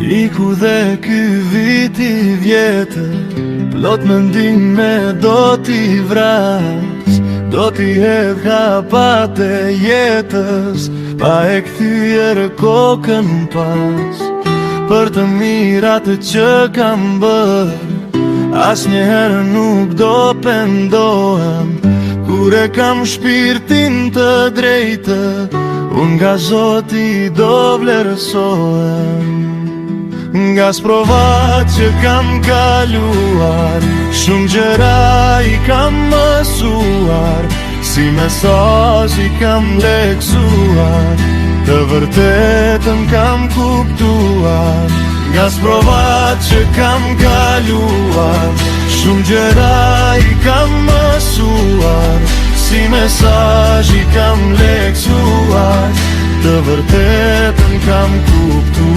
Iku dhe ky viti vjetër, plot mendime do t'i vras, do t'i hedh hapat e jetës, pa e kthyer kokën pas. Për të mirat që kam bërë, asnjëherë nuk do pendohem. Kur e kam shpirtin të drejtë, unë nga Zoti do vlerësohem. Nga sprovat që kam kaluar, shumë gjëra i kam mësuar, si mesazh i kam leksuar, të vërtetën kam kuptuar. Nga sprovat që kam kaluar, shumë gjëra i kam mësuar, si mesazh i kam leksuar, të vërtetën kam kuptuar.